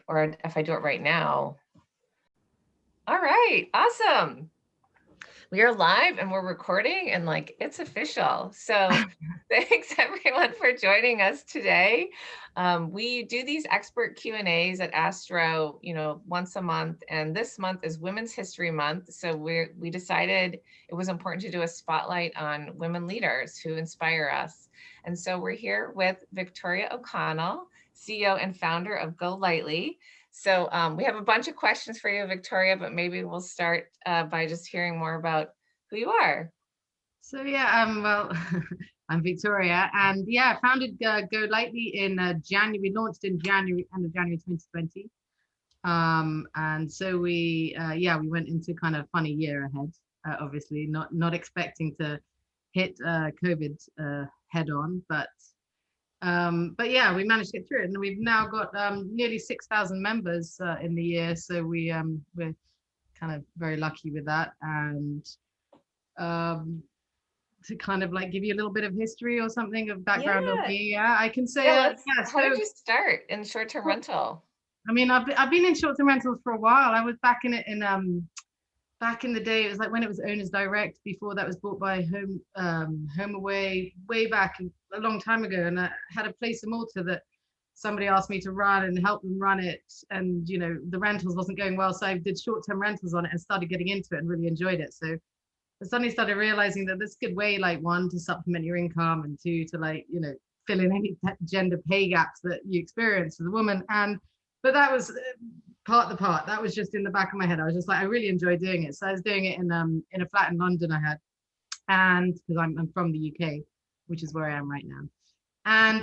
or if I do it right now. All right, awesome. We are live and we're recording and like it's official. So thanks everyone for joining us today. We do these expert Q&As at Astro, once a month, and this month is Women's History Month. So we decided it was important to do a spotlight on women leaders who inspire us. And so we're here with Victoria O'Connell, CEO and founder of GoLightly. So we have a bunch of questions for you, Victoria, but maybe we'll start by just hearing more about who you are. So well, I'm Victoria, and I founded GoLightly in January. We launched in January, end of January 2020. And so we went into kind of funny year ahead. Obviously, not expecting to hit COVID head on, but yeah, we managed to get through it, and we've now got nearly 6,000 members in the year. So we're kind of very lucky with that, and to kind of like give you a little bit of history or something of background on me. Yeah, I can say. How did you start in short-term rental? I mean, I've been in short-term rentals for a while. I was back in it in back in the day. It was like when it was Owners Direct. Before that was bought by HomeAway way back a long time ago. And I had a place in Malta that somebody asked me to run and help them run it. And the rentals wasn't going well, so I did short-term rentals on it and started getting into it and really enjoyed it. So I suddenly started realizing that this could way, like, one, to supplement your income, and two, to like, fill in any gender pay gaps that you experience as a woman. But that was part that was just in the back of my head. I was just like, I really enjoy doing it. So I was doing it in a flat in London I had, and because I'm from the UK, which is where I am right now. And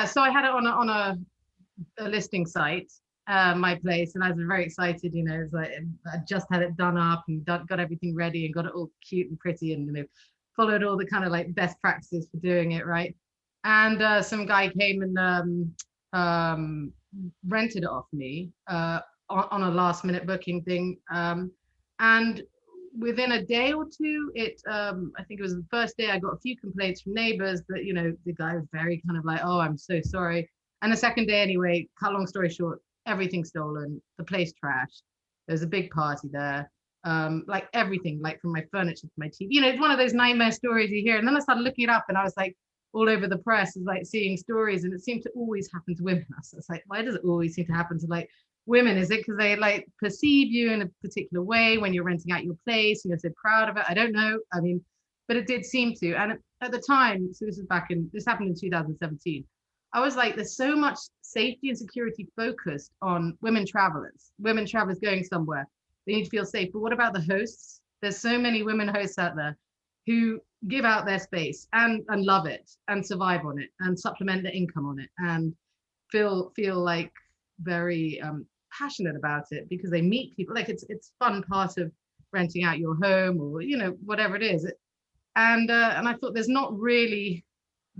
so I had it on a listing site, my place, and I was very excited. It was like I just had it done up and got everything ready and got it all cute and pretty, and followed all the kind of like best practices for doing it right. And some guy came and rented it off me on a last minute booking thing, and within a day or two, I think it was the first day, I got a few complaints from neighbors, but the guy was very kind of like, oh, I'm so sorry. And the second day, anyway, cut long story short, everything stolen, the place trashed. There was a big party there, like everything, like from my furniture to my TV. It's one of those nightmare stories you hear. And then I started looking it up, and I was like, all over the press is like seeing stories, and it seemed to always happen to women. So it's like, why does it always seem to happen to like women? Is it because they like perceive you in a particular way when you're renting out your place and you're so proud of it? I don't know. I mean, but it did seem to. And at the time, so this happened in 2017. I was like, there's so much safety and security focused on women travelers going somewhere. They need to feel safe. But what about the hosts? There's so many women hosts out there who give out their space and love it and survive on it and supplement their income on it and feel like very passionate about it because they meet people. Like it's fun part of renting out your home, or whatever it is. And I thought there's not really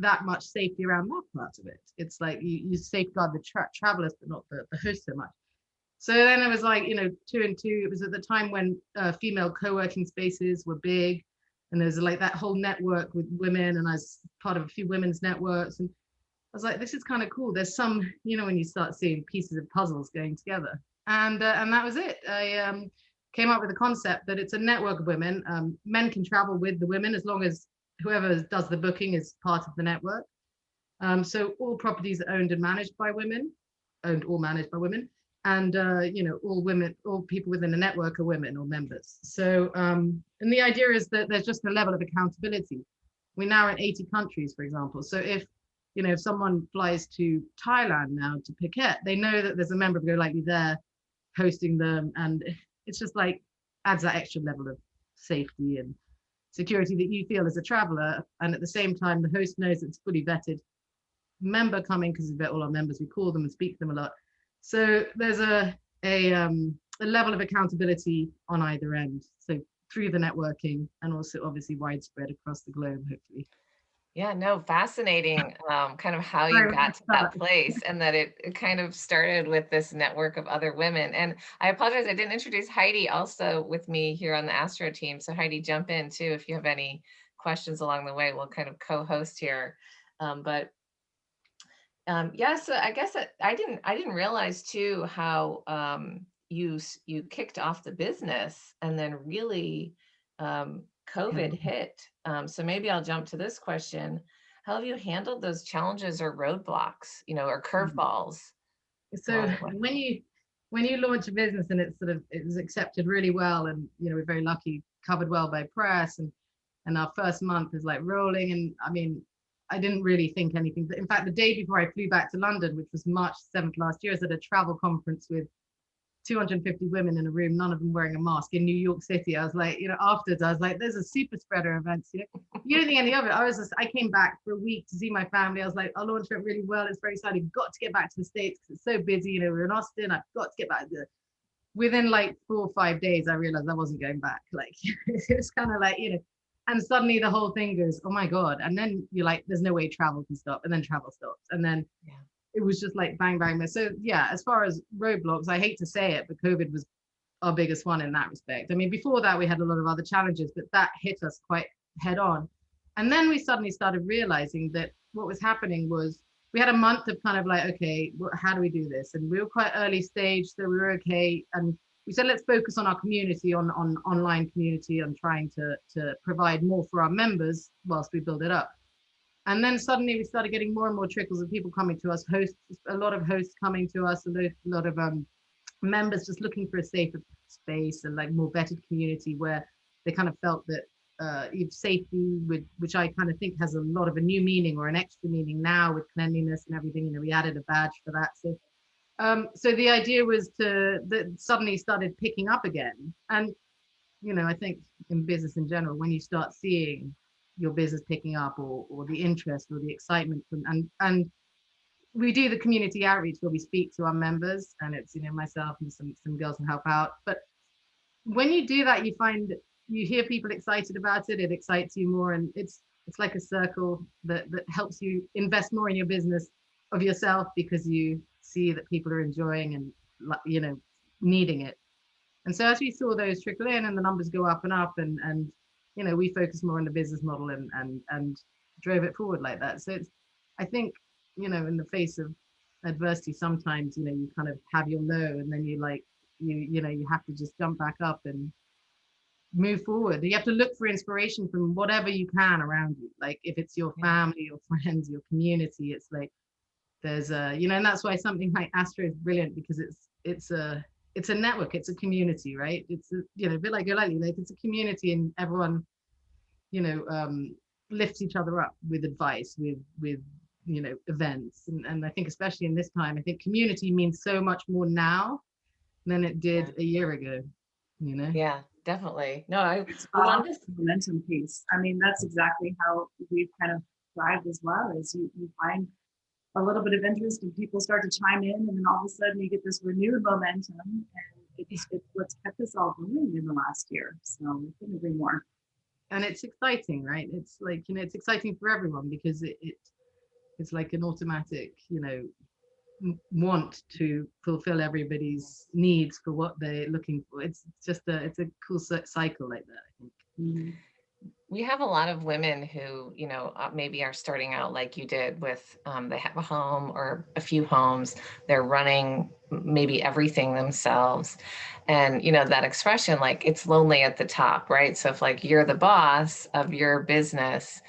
that much safety around that part of it. It's like you safeguard the travelers, but not the host so much. So then it was like, 2 and 2. It was at the time when female co-working spaces were big, and there's like that whole network with women, and I was part of a few women's networks, and I was like, this is kind of cool. There's some, when you start seeing pieces of puzzles going together, and that was it. I came up with the concept that it's a network of women. Men can travel with the women as long as whoever does the booking is part of the network. So all properties are owned or managed by women, and all people within the network are women or members. So and the idea is that there's just a level of accountability. We're now in 80 countries, for example. So if someone flies to Thailand now to Phuket, they know that there's a member of GoLightly there hosting them, and it's just like adds that extra level of safety and security that you feel as a traveler. And at the same time, the host knows it's fully vetted member coming, because we vet all our members, we call them and speak to them a lot. So there's a level of accountability on either end. So through the networking, and also obviously widespread across the globe, hopefully. Yeah, no, fascinating, kind of how you got to that place, and that it kind of started with this network of other women. And I apologize, I didn't introduce Heidi also with me here on the Astro team. So Heidi, jump in too if you have any questions along the way. We'll kind of co-host here. But Yes, I guess I didn't realize too how you kicked off the business and then really COVID hit. So maybe I'll jump to this question. How have you handled those challenges or roadblocks, or curveballs So along the way? when you launch a business and it's sort of it was accepted really well, and we're very lucky, covered well by press, and our first month is like rolling, and I mean, I didn't really think anything. In fact, the day before I flew back to London, which was March 7th last year, I was at a travel conference with 250 women in a room, none of them wearing a mask in New York City. I was like, afterwards, I was like, there's a super spreader events. You don't think any of it. I came back for a week to see my family. I was like, our launch went really well. It's very exciting. Got to get back to the States because it's so busy. We're in Austin. I've got to get back there. Within like 4 or 5 days, I realized I wasn't going back. Like, it was kind of like, and suddenly the whole thing goes, oh my God. And then you're like, there's no way travel can stop. And then travel stops. And then Yeah. it was just like bang, bang. So yeah, as far as roadblocks, I hate to say it, but COVID was our biggest one in that respect. I mean, before that, we had a lot of other challenges, but that hit us quite head on. And then we suddenly started realizing that what was happening was we had a month of kind of like, okay, how do we do this? And we were quite early stage, so we were okay. And we said, let's focus on our community, on online community, on trying to provide more for our members whilst we build it up. And then suddenly we started getting more and more trickles of people coming to us, a lot of hosts coming to us, a lot of members just looking for a safer space and like more vetted community where they kind of felt that safety, which I kind of think has a lot of a new meaning or an extra meaning now with cleanliness and everything. We added a badge for that. So the idea was that suddenly started picking up again. And I think in business in general, when you start seeing your business picking up or the interest or the excitement from and we do the community outreach where we speak to our members, and it's myself and some girls who help out. But when you do that, you find you hear people excited about it, it excites you more, and it's like a circle that helps you invest more in your business of yourself because you see that people are enjoying and needing it. And so as we saw those trickle in and the numbers go up and up, and we focus more on the business model and drove it forward like that. So it's, I think, in the face of adversity, sometimes you kind of have your low, and then you have to just jump back up and move forward. You have to look for inspiration from whatever you can around you. Like if it's your family, your friends, your community, it's like there's and that's why something like Astro is brilliant, because it's a network, it's a community, right? It's a bit like GoLightly, like it's a community, and everyone lifts each other up with advice, with events, and I think especially in this time, I think community means so much more now than it did a year ago. Yeah, definitely. No, I spot on this momentum piece. I mean, that's exactly how we've kind of thrived as well. Is you find a little bit of interest and people start to chime in, and then all of a sudden you get this renewed momentum, and it's what's kept us all going in the last year. So we couldn't agree more. And it's exciting, right? It's like it's exciting for everyone because it's like an automatic want to fulfill everybody's needs for what they're looking for. It's a cool cycle like that, I think. Mm-hmm. We have a lot of women who, maybe are starting out like you did with, they have a home or a few homes, they're running maybe everything themselves. And, that expression, like it's lonely at the top, right? So if like you're the boss of your business,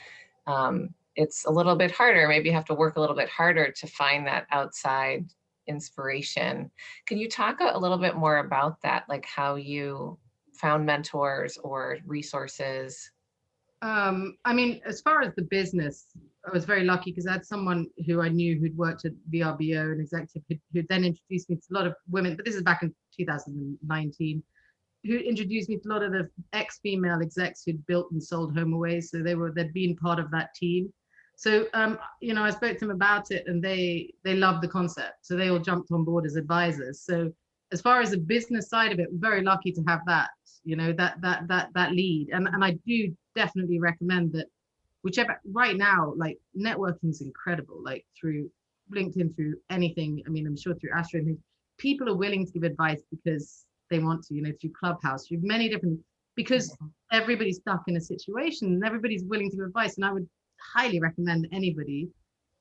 it's a little bit harder. Maybe you have to work a little bit harder to find that outside inspiration. Can you talk a little bit more about that? Like how you found mentors or resources? I mean, as far as the business, I was very lucky because I had someone who I knew who'd worked at VRBO, an executive who then introduced me to a lot of women, but this is back in 2019, who introduced me to a lot of the ex-female execs who'd built and sold HomeAway. So they'd been part of that team. So, I spoke to them about it, and they loved the concept. So they all jumped on board as advisors. So as far as the business side of it, we're very lucky to have that, that lead. And I do definitely recommend that whichever, right now, like networking is incredible, like through LinkedIn, through anything. I mean, I'm sure through Astro, people are willing to give advice because they want to, through Clubhouse, through many different, because everybody's stuck in a situation and everybody's willing to give advice. And I would highly recommend anybody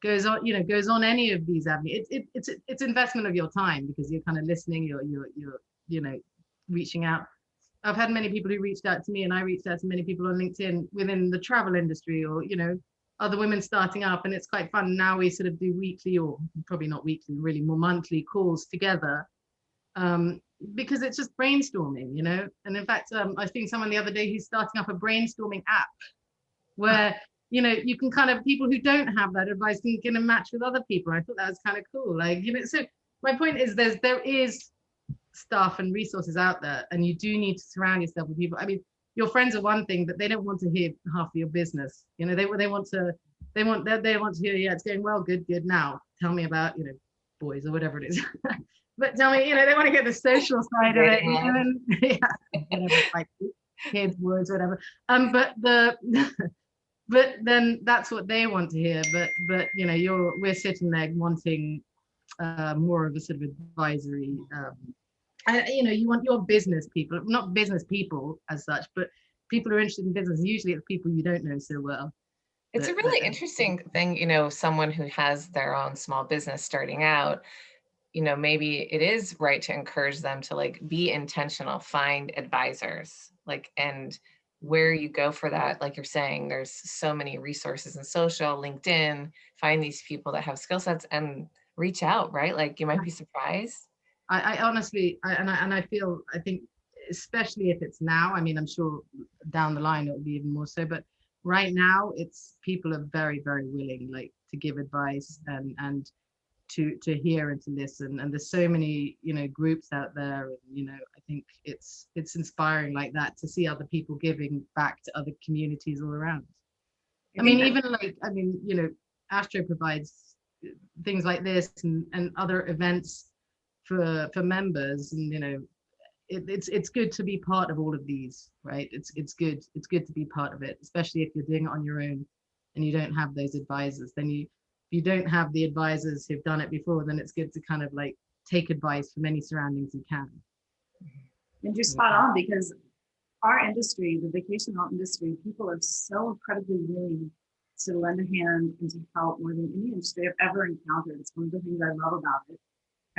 goes on, goes on any of these avenues. It's investment of your time, because you're kind of listening, you're reaching out. I've had many people who reached out to me, and I reached out to many people on LinkedIn within the travel industry, or other women starting up, and it's quite fun. Now we sort of do weekly, or probably not weekly, really more monthly calls together, because it's just brainstorming, And in fact, I think someone the other day who's starting up a brainstorming app where you can kind of, people who don't have that advice can get a match with other people. I thought that was kind of cool. Like, so my point is there is stuff and resources out there, and you do need to surround yourself with people. I mean, your friends are one thing, but they don't want to hear half of your business. They want to hear, yeah, it's going well, good. Now tell me about, boys or whatever it is. But tell me, they want to get the social side of it, and yeah, whatever, like kids, words, whatever. But then that's what they want to hear. But we're sitting there wanting more of a sort of advisory. You want your business people, not business people as such, but people who are interested in business. Usually it's people you don't know so well. It's a really interesting thing, someone who has their own small business starting out, maybe it is right to encourage them to like be intentional, find advisors, and where you go for that, like you're saying, there's so many resources in social, LinkedIn, find these people that have skill sets and reach out, right? Like you might be surprised. I honestly, I think, especially if it's now, I mean, I'm sure down the line it'll be even more so, but right now people are very, very willing, like, to give advice and to hear and to listen. And there's so many, groups out there, and, I think it's inspiring like that, to see other people giving back to other communities all around. I mean, even Astro provides things like this and other events for members, and it's good to be part of all of these, right? It's good to be part of it, especially if you're doing it on your own and you don't have those advisors. Then if you don't have the advisors who've done it before, then it's good to kind of like take advice from any surroundings you can. And you're spot on, because our industry, the vacation rental industry, people are so incredibly willing to lend a hand and to help more than any industry I've ever encountered. It's one of the things I love about it.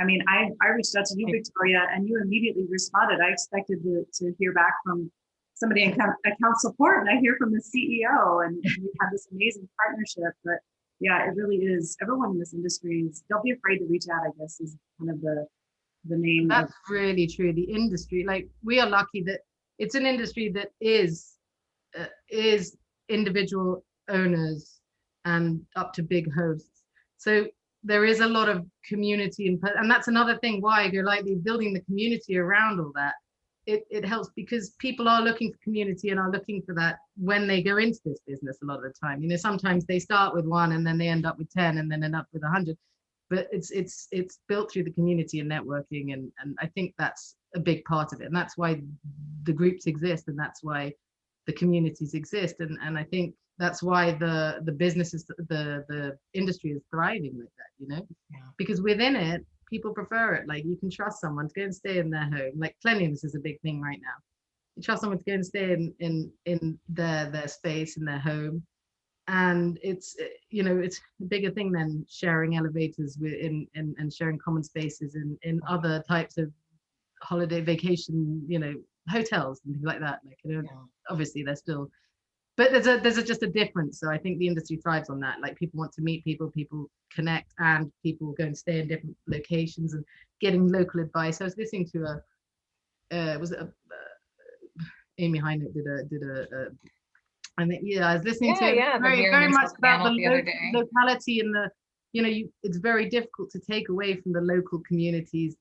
I mean, I reached out to you, Victoria, and you immediately responded. I expected to hear back from somebody in account support, and I hear from the CEO, and we have this amazing partnership. But yeah, it really is. Everyone in this industry don't be afraid to reach out, I guess, is kind of the name. That's really true. The industry, like, we are lucky that it's an industry that is individual owners and up to big hosts. So there is a lot of community, and that's another thing why GoLightly, building the community around all that. It helps, because people are looking for community and are looking for that when they go into this business. A lot of the time, sometimes they start with one and then they end up with 10 and then end up with 100. But it's built through the community and networking, and I think that's a big part of it, and that's why the groups exist, and that's why the communities exist, and I think that's why the businesses, the industry is thriving like that, because within it, people prefer it. Like, you can trust someone to go and stay in their home. Like, cleanliness is a big thing right now. You trust someone to go and stay in their space, in their home. And it's a bigger thing than sharing elevators and sharing common spaces in other types of holiday vacation, hotels and things like that. Like, obviously there's still, but there's just a difference. So I think the industry thrives on that. Like, people want to meet people connect, and people go and stay in different locations and getting local advice. I was listening to Amy Hynett did a I was listening to very much about the locality and it's very difficult to take away from the local communities,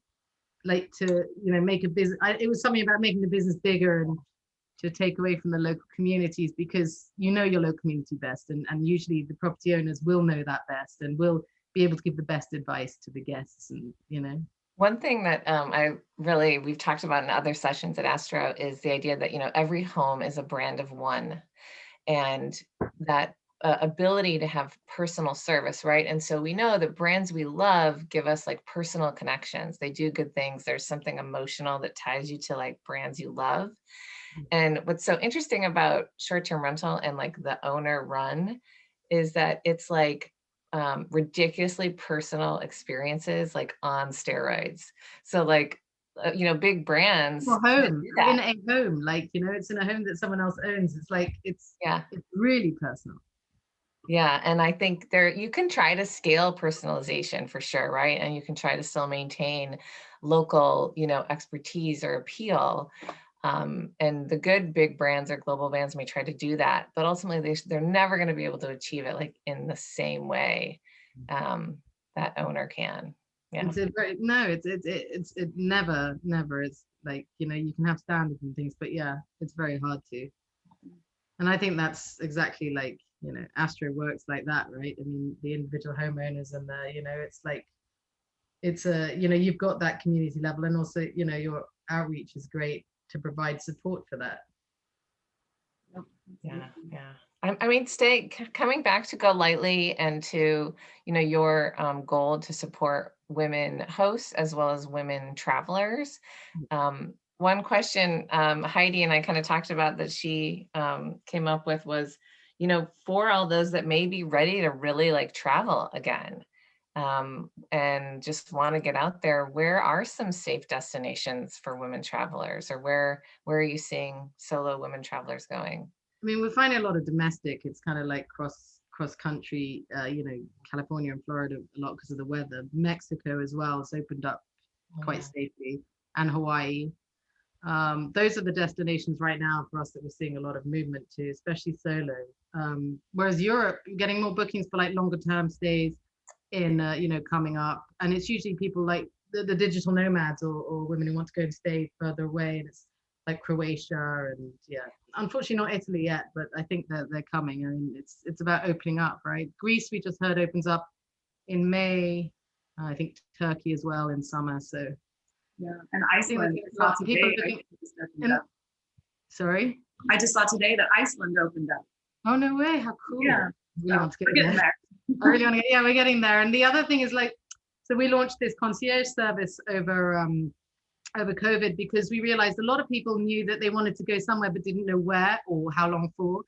like, to make a business. It was something about making the business bigger and to take away from the local communities, because your local community best, and usually the property owners will know that best and will be able to give the best advice to the guests. And one thing that we've talked about in other sessions at Astro is the idea that every home is a brand of one, and that ability to have personal service, right? And so we know that brands we love give us like personal connections. They do good things. There's something emotional that ties you to like brands you love. And what's so interesting about short-term rental and like the owner run is that it's like ridiculously personal experiences, like on steroids. So like, you know, big brands Your that home, do in that. a home, like, you know, it's in a home that someone else owns. It's like, Yeah. it's really personal. Yeah. And I think there, you can try to scale personalization for sure, right? And you can try to still maintain local, you know, expertise or appeal. And the good big brands or global brands may try to do that, but ultimately they're never going to be able to achieve it like in the same way that owner can. Yeah. It's a very, no, it never is like, you know, you can have standards and things, but yeah, it's very hard to. And I think that's exactly like, you know, Astro works like that, right? I mean, the individual homeowners and the, you know, it's like, it's a, you know, you've got that community level, and also, you know, your outreach is great to provide support for that. Yeah, yeah. I mean, coming back to GoLightly and to, you know, your goal to support women hosts as well as women travelers. One question Heidi and I kind of talked about that she came up with was, you know, for all those that may be ready to really like travel again and just want to get out there, where are some safe destinations for women travelers, or where are you seeing solo women travelers going? I mean, we're finding a lot of domestic. It's kind of like cross country, you know, California and Florida a lot because of the weather. Mexico as well has opened up Oh, quite yeah. safely, and Hawaii. Those are the destinations right now for us that we're seeing a lot of movement to, especially solo. Whereas Europe, getting more bookings for like longer term stays in, you know, coming up, and it's usually people like the digital nomads, or women who want to go and stay further away, and it's like Croatia and yeah, unfortunately not Italy yet, but I think that they're coming. I mean, it's about opening up, right? Greece, we just heard, opens up in May. I think Turkey as well in summer. So Yeah, and I think Iceland, I a lot saw of people today, looking. just opened And up. sorry. I just saw today that Iceland opened up. Oh no way! How cool! Yeah, I really so want to get we're getting there. there. I really want to get. Yeah, we're getting there. And the other thing is like, so we launched this concierge service over COVID because we realized a lot of people knew that they wanted to go somewhere but didn't know where or how long for.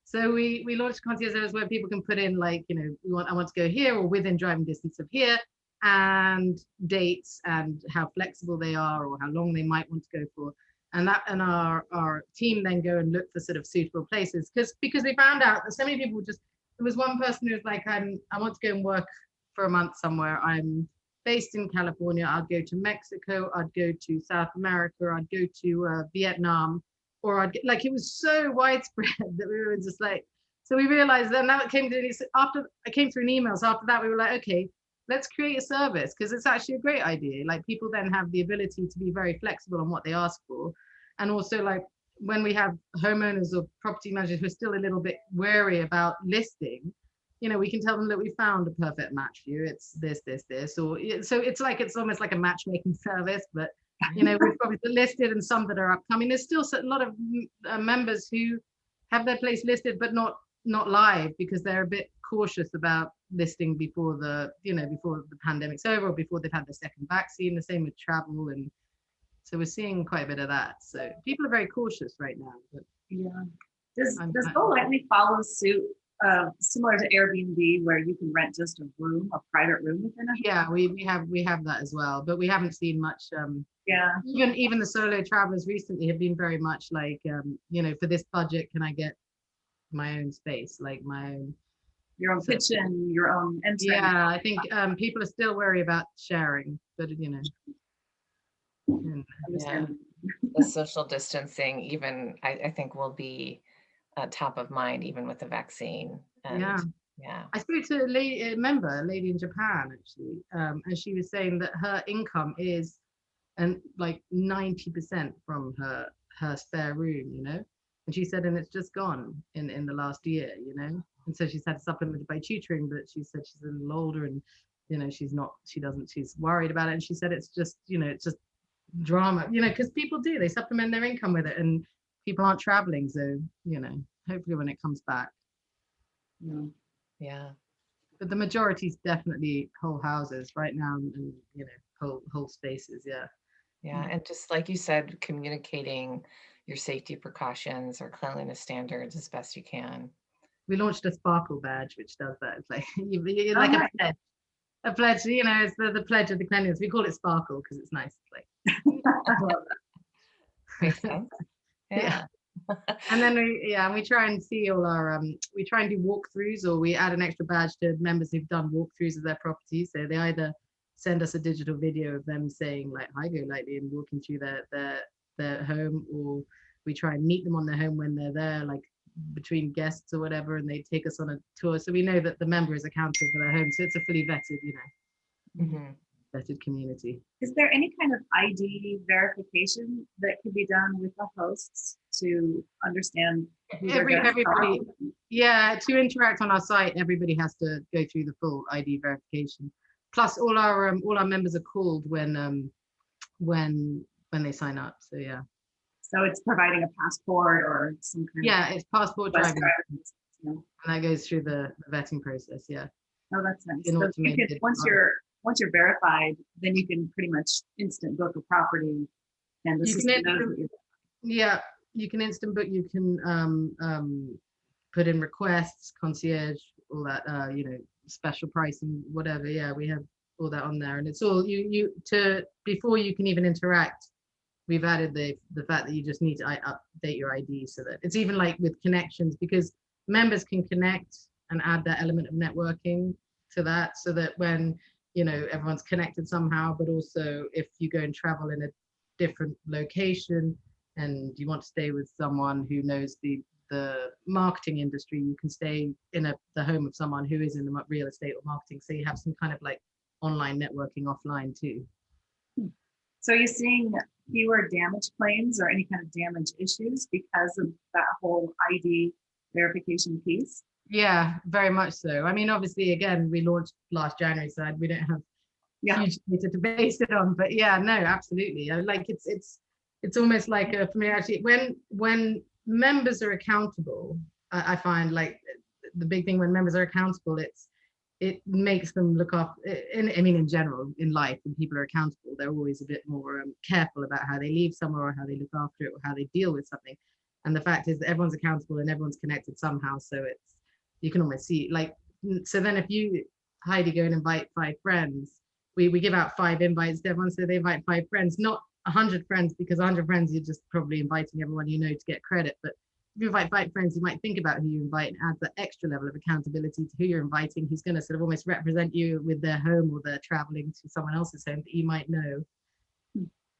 So we launched concierge service where people can put in like, you know, I want to go here or within driving distance of here, and dates and how flexible they are or how long they might want to go for. And our team then go and look for sort of suitable places because they found out that so many people just, there was one person who was like, I want to go and work for a month somewhere. I'm based in California. I'd go to Mexico. I'd go to South America. I'd go to Vietnam, or like, it was so widespread that we were just like, so we realized that now it came to, after I came through an email. So after that, we were like, okay, let's create a service because it's actually a great idea. Like people then have the ability to be very flexible on what they ask for. And also like when we have homeowners or property managers who are still a little bit wary about listing, you know, we can tell them that we found a perfect match for you. It's this, or so it's like, it's almost like a matchmaking service, but you know, we've probably listed and some that are upcoming. There's still a lot of members who have their place listed, but not live because they're a bit cautious about listing before the, you know, before the pandemic's over or before they've had their second vaccine. The same with travel, and so we're seeing quite a bit of that. So people are very cautious right now. But Yeah. Does GoLightly follow suit, similar to Airbnb, where you can rent just a room, a private room within a house? yeah, we have that as well, but we haven't seen much. Yeah. Even the solo travelers recently have been very much like, you know, for this budget, can I get my own space, like my own, Your own kitchen, your own entrance. yeah, I think people are still wary about sharing, but you know, Yeah, the social distancing even I think will be top of mind even with the vaccine. And yeah. yeah. I spoke to a member, a lady in Japan actually, and she was saying that her income is and like 90% from her spare room, you know. And she said, and it's just gone in the last year, you know. And so she's had to supplement it by tutoring, but she said she's a little older and, you know, she's worried about it. And she said it's just, you know, it's just drama, you know, because people do, they supplement their income with it, and people aren't traveling. So, you know, hopefully when it comes back. Yeah. Yeah. But the majority is definitely whole houses right now, and you know, whole spaces. Yeah. Yeah. And just like you said, communicating your safety precautions or cleanliness standards as best you can. we launched a sparkle badge, which does that. It's like you're Oh, like nice. a pledge, you know, it's the pledge of the cleanliness. We call it sparkle because it's nice. It's like I love that. Makes sense. yeah. Yeah. And then we try and see all our we try and do walkthroughs, or we add an extra badge to members who've done walkthroughs of their properties. So they either send us a digital video of them saying like hi GoLightly and walking through their home, or we try and meet them on their home when they're there, like between guests or whatever, and they take us on a tour. So we know that the member is accountable for their home. So it's a fully vetted, you know, Mhm. vetted community. Is there any kind of ID verification that could be done with the hosts to understand who they're going to Everybody, yeah, to interact on our site, everybody has to go through the full ID verification. Plus, all our members are called when they sign up. So yeah, So it's providing a passport or some kind yeah, it's passport of driving, yeah. and that goes through the vetting process. Yeah, Oh, that's nice. in So order to you make can, it once you're verified, then you can pretty much instant book a property, and the you can system knows that instant, yeah, you can instant book. You can put in requests, concierge, all that, you know, special pricing, whatever. Yeah, we have all that on there, and it's all you to before you can even interact. We've added the fact that you just need to update your ID, so that it's even like with connections, because members can connect and add that element of networking to that, so that when, you know, everyone's connected somehow, but also if you go and travel in a different location and you want to stay with someone who knows the marketing industry, you can stay in the home of someone who is in the real estate or marketing. So you have some kind of like online networking offline too. So are you seeing fewer damage claims or any kind of damage issues because of that whole ID verification piece? Yeah, very much so. I mean, obviously, again, we launched last January, so we don't have Yeah. huge data to base it on. But yeah, no, absolutely. Like it's almost like for me actually, when members are accountable, I find like the big thing when members are accountable, it makes them look up. I mean, in general, in life, when people are accountable, they're always a bit more careful about how they leave somewhere, or how they look after it, or how they deal with something. And the fact is that everyone's accountable and everyone's connected somehow. So you can almost see like, so then if you, Heidi, go and invite 5 friends, we give out 5 invites to everyone, so they invite 5 friends, not 100 friends, because 100 friends you're just probably inviting everyone you know to get credit. But if you invite 5 friends, you might think about who you invite and add that extra level of accountability to who you're inviting, who's going to sort of almost represent you with their home, or they're traveling to someone else's home that you might know.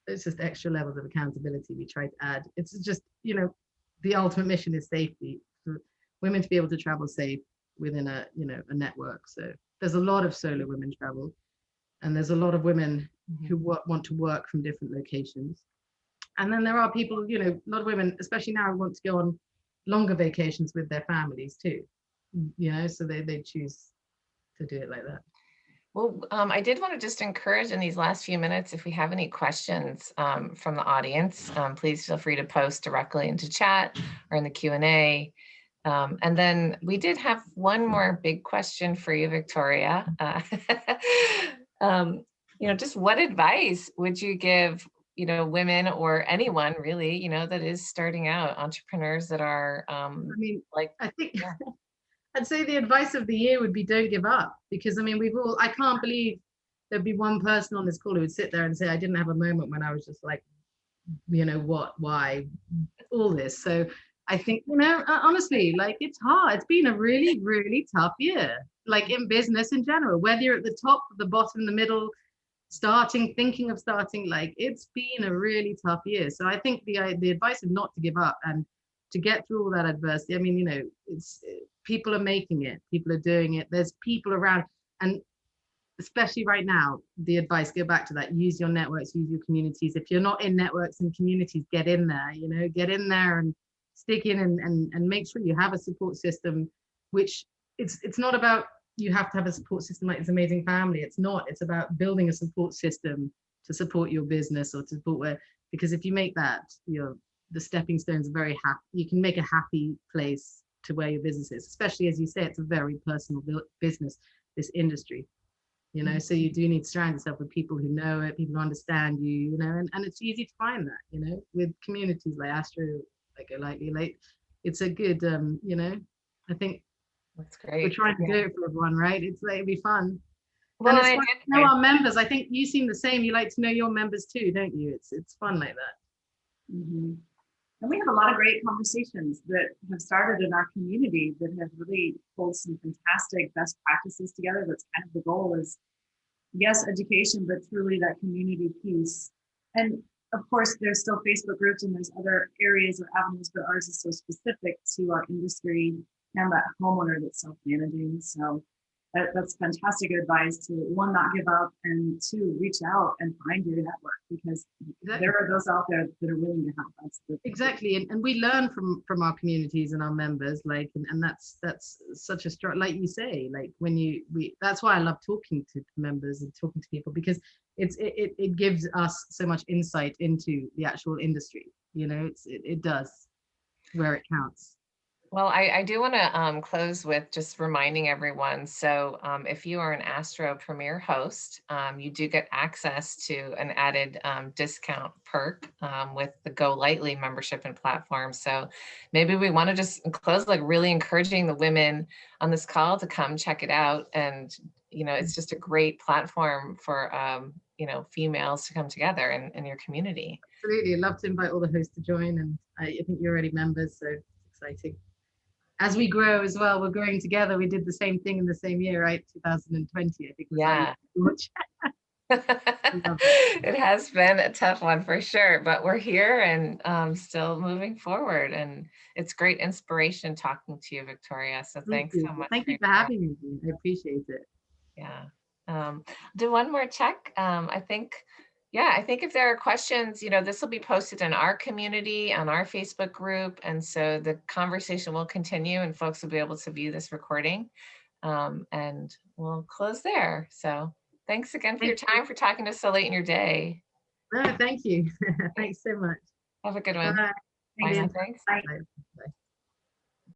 It's just extra levels of accountability we try to add. It's just, you know, the ultimate mission is safety, for women to be able to travel safe within a, you know, a network. So there's a lot of solo women travel, and there's a lot of women who want to work from different locations. And then there are people, you know, a lot of women, especially now, want to go on longer vacations with their families too, you know, so they choose to do it like that. Well, I did want to just encourage in these last few minutes, if we have any questions from the audience, please feel free to post directly into chat or in the Q&A. And then we did have one more big question for you, Victoria. You know, just what advice would you give, you know, women or anyone really, you know, that is starting out, entrepreneurs that are I mean, like, I think yeah. I'd say the advice of the year would be don't give up, because I mean, I can't believe there'd be one person on this call who would sit there and say, I didn't have a moment when I was just like, you know, why, all this. So I think, you know, honestly, like it's hard. It's been a really, really tough year, like in business in general, whether you're at the top, the bottom, the middle, thinking of starting, like it's been a really tough year. So I think the advice is not to give up and to get through all that adversity. I mean, you know, it's people are making it, people are doing it, there's people around. And especially right now, the advice, go back to that, use your networks, use your communities. If you're not in networks and communities, get in there, you know, get in there and stick in, and make sure you have a support system, which it's not about you have to have a support system like this amazing family. It's not, it's about building a support system to support your business, or to support where, because if you make that the stepping stones are very happy, you can make a happy place to where your business is, especially as you say, it's a very personal business, this industry, you know. So you do need to surround yourself with people who know it, people who understand you, you know, and it's easy to find that, you know, with communities like Astro, like GoLightly, like it's a good, you know, I think That's We're great. trying to Yeah. do it for everyone, right? It's like, it'd be fun. Well, And it's I fun did. to know our members. I think you seem the same. You like to know your members too, don't you? It's fun like that. Mhm. And we have a lot of great conversations that have started in our community that have really pulled some fantastic best practices together. That's kind of the goal is, yes, education, but truly that community piece. And of course, there's still Facebook groups and there's other areas or avenues, but ours is so specific to our industry and that homeowner that's self-managing. So that's fantastic advice to, one, not give up, and two, reach out and find your network, because Exactly. there are those out there that are willing to help us. Exactly, and we learn from our communities and our members, like, and that's such a strong, like you say, like when we that's why I love talking to members and talking to people, because it gives us so much insight into the actual industry, you know. It does where it counts. Well, I do want to close with just reminding everyone. So if you are an Astro Premier host, you do get access to an added discount perk with the GoLightly membership and platform. So maybe we want to just close like really encouraging the women on this call to come check it out. And, you know, it's just a great platform for, you know, females to come together in your community. Absolutely, I'd love to invite all the hosts to join, and I think you're already members, so it's exciting. As we grow as well, we're growing together. We did the same thing in the same year, right? 2020, I think was Yeah. launch. It has been a tough one for sure, but we're here and still moving forward. And it's great inspiration talking to you, Victoria. So thanks so much. Thank you for having me. I appreciate it. Yeah. Do one more check. I think if there are questions, you know, this will be posted in our community, on our Facebook group. And so the conversation will continue and folks will be able to view this recording. And we'll close there. So thanks again for your time, for talking to us so late in your day. No, thank you. Thanks so much. Have a good one. Bye. Thanks. Thanks. Bye. Bye.